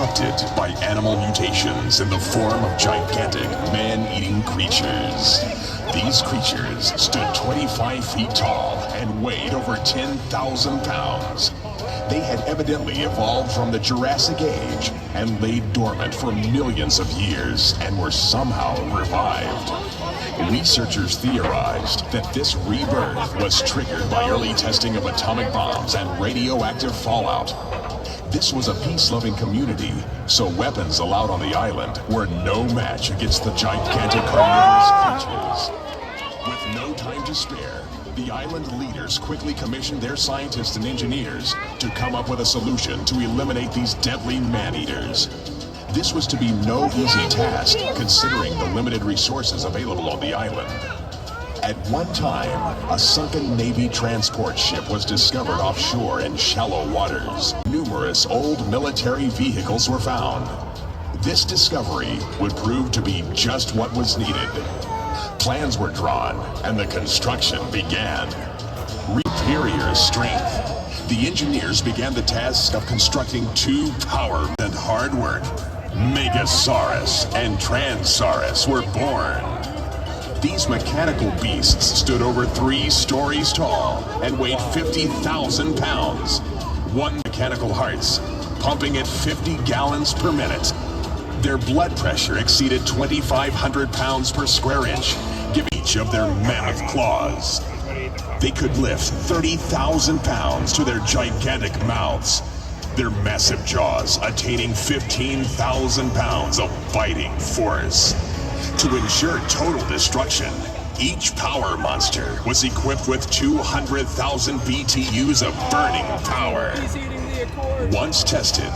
constructed by animal mutations in the form of gigantic man-eating creatures. These creatures stood 25 feet tall and weighed over 10,000 pounds. They had evidently evolved from the Jurassic Age and laid dormant for millions of years and were somehow revived. Researchers theorized that this rebirth was triggered by early testing of atomic bombs and radioactive fallout. This was a peace-loving community, so weapons allowed on the island were no match against the gigantic carnivorous creatures. With no time to spare, the island leaders quickly commissioned their scientists and engineers to come up with a solution to eliminate these deadly man-eaters. This was to be no easy task, considering the limited resources available on the island. At one time, a sunken Navy transport ship was discovered offshore in shallow waters. Numerous old military vehicles were found. This discovery would prove to be just what was needed. Plans were drawn, and the construction began. Superior strength. The engineers began the task of constructing two power and hard work. Megasaurus and Transaurus were born. These mechanical beasts stood over 3 stories tall and weighed 50,000 pounds. One mechanical hearts, pumping at 50 gallons per minute. Their blood pressure exceeded 2,500 pounds per square inch, giving each of their mammoth claws. They could lift 30,000 pounds to their gigantic mouths, their massive jaws attaining 15,000 pounds of biting force. To ensure total destruction, each power monster was equipped with 200,000 BTUs of burning power. Once tested,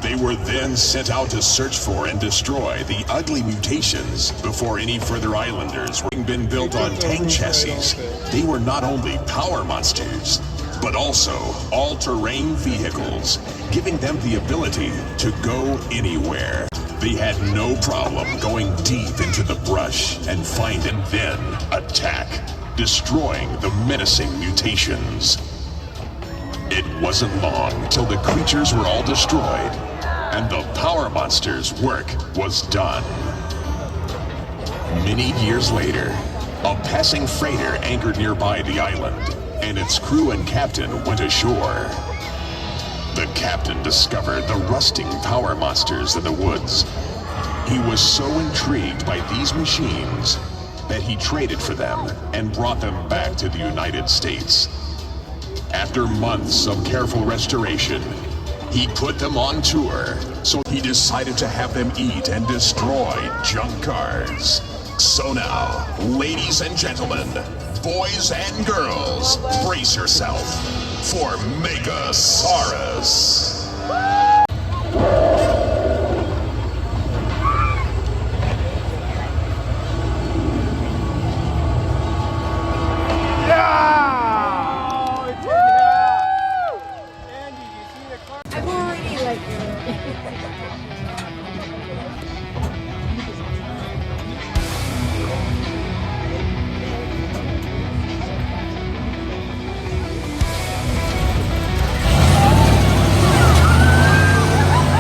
they were then sent out to search for and destroy the ugly mutations before any further islanders were been built on tank chassis. They were not only power monsters, but also all-terrain vehicles, giving them the ability to go anywhere. They had no problem going deep into the brush and find and then attack, destroying the menacing mutations. It wasn't long till the creatures were all destroyed, and the power monster's work was done. Many years later, a passing freighter anchored nearby the island, and its crew and captain went ashore. The captain discovered the rusting power monsters in the woods. He was so intrigued by these machines that he traded for them and brought them back to the United States. After months of careful restoration, he put them on tour, so he decided to have them eat and destroy junk cars. So now, ladies and gentlemen, boys and girls, brace yourself for Megasaurus. I've already like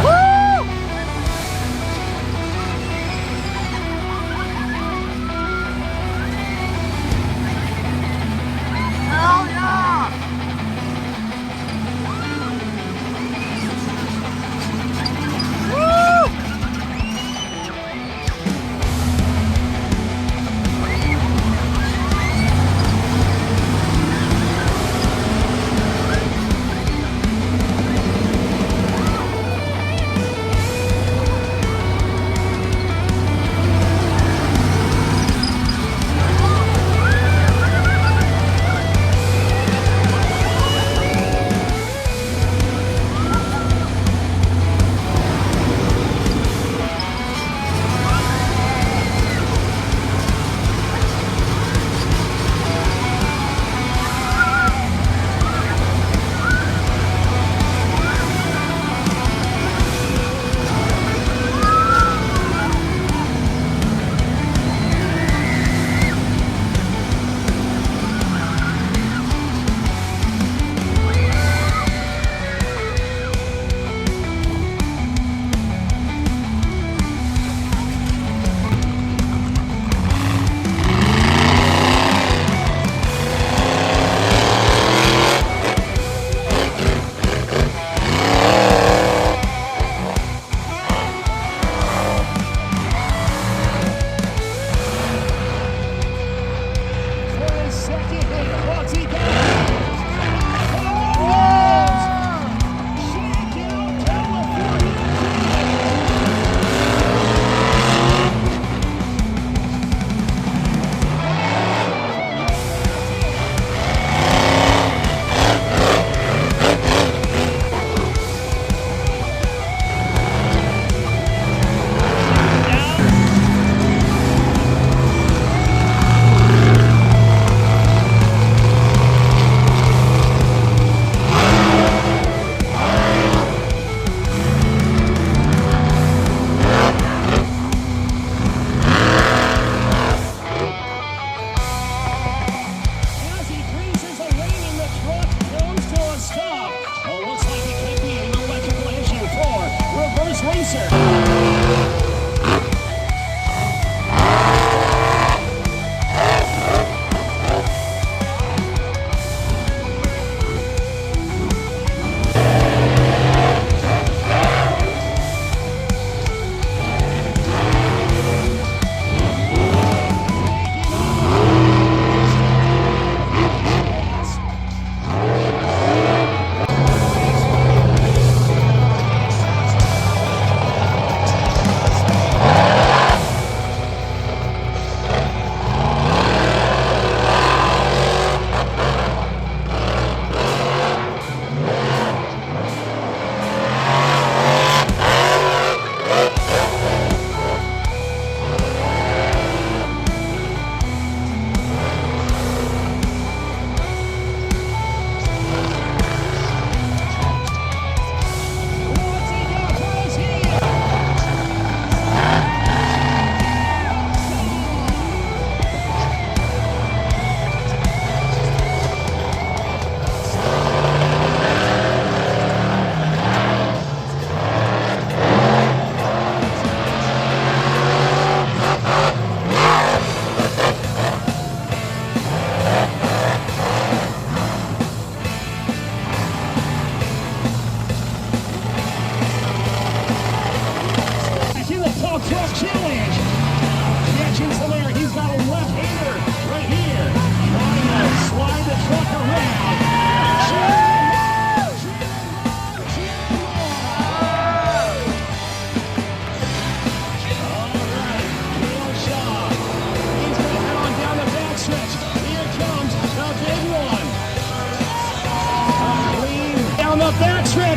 Woo!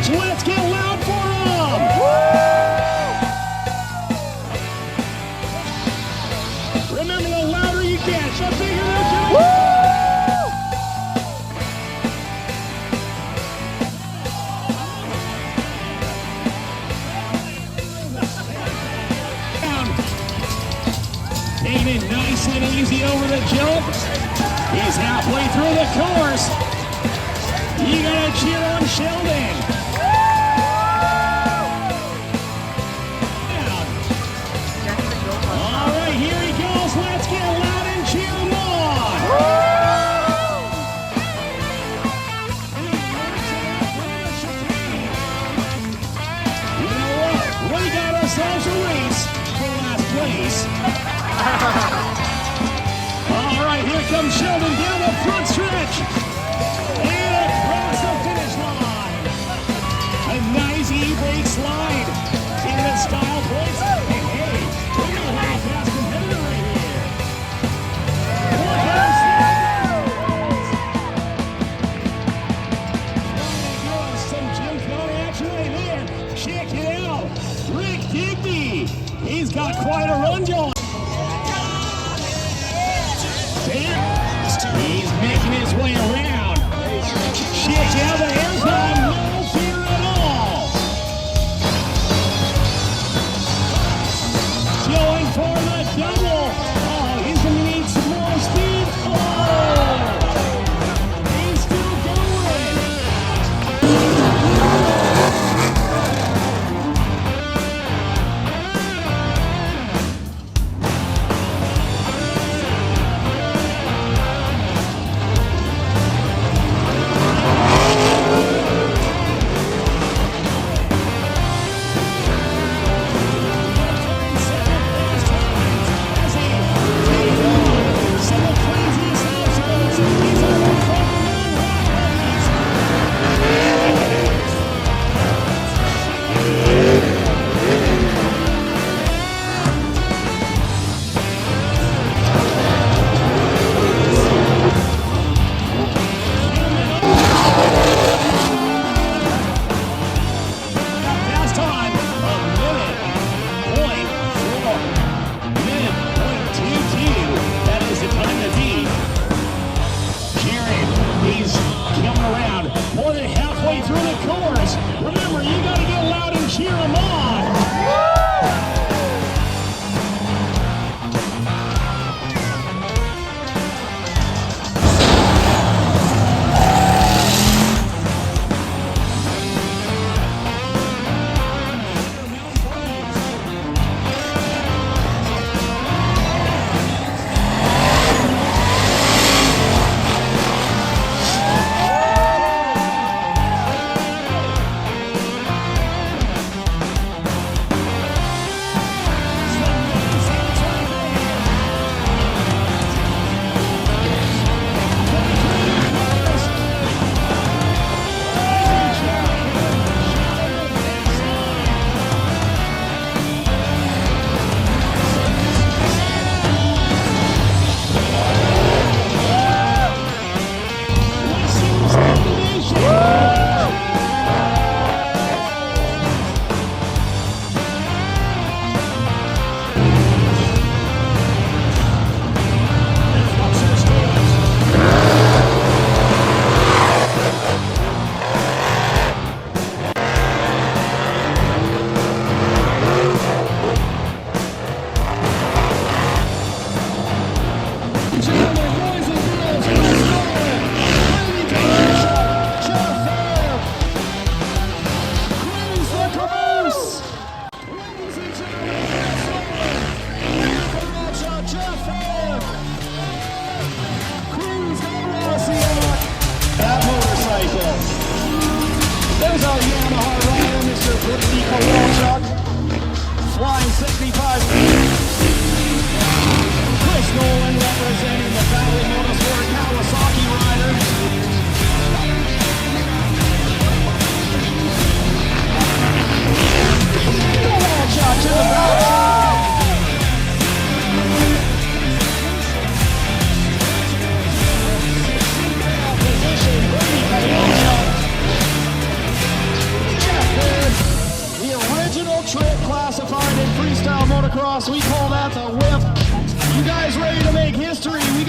stretch. Let's get loud for him. Remember, the louder you get, the bigger they're getting. Taking it nice and easy over the jump. He's halfway through the course. You gotta cheer on Sheldon. All right, here he goes. Let's get loud and cheer him on. You know what? We got ourselves a race for last place. All right, here comes Sheldon down the front stretch. And across the finish line.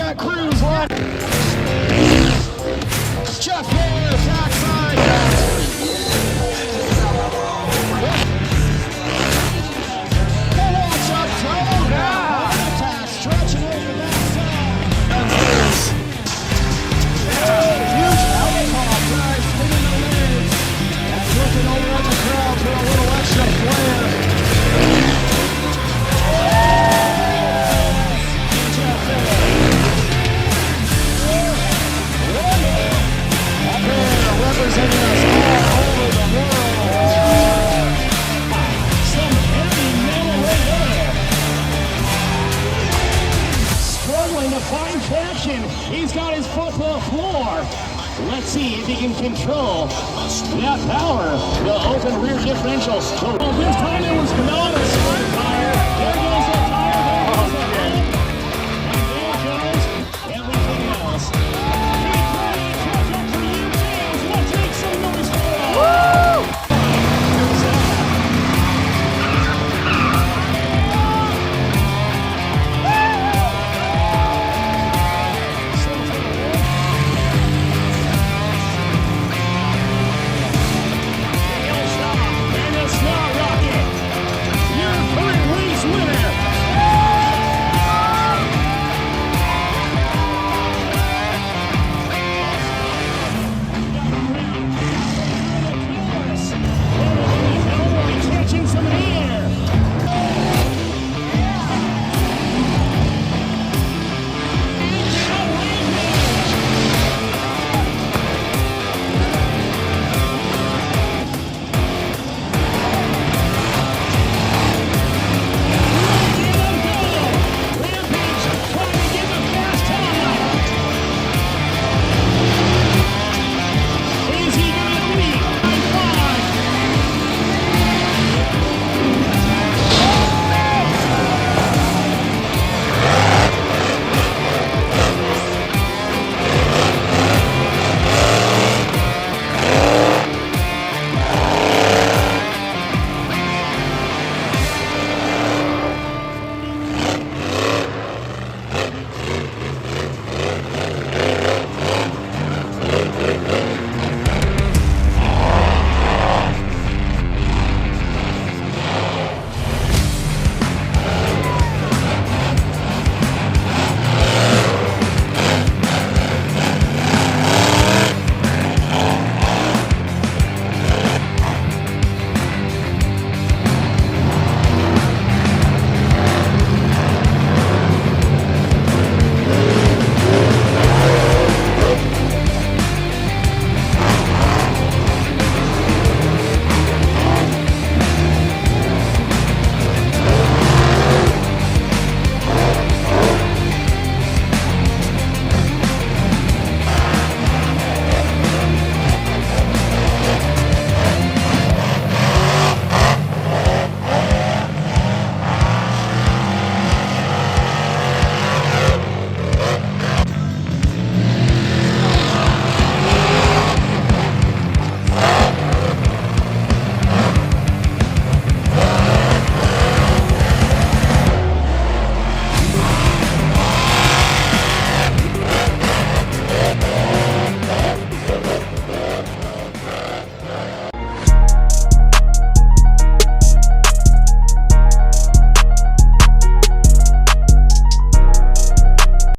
that cruise line. Jeff Miller, backside. Watch up, toe down. Attack, stretching over the backside. Huge alcohol drive, spinning the legs. And looking over at the crowd for a little extra flair. Representing us all over the world. Some heavy metal right there. Struggling to find traction. He's got his foot to the floor. Let's see if he can control that power. The open rear differentials. Well, this time it was Dinosaur.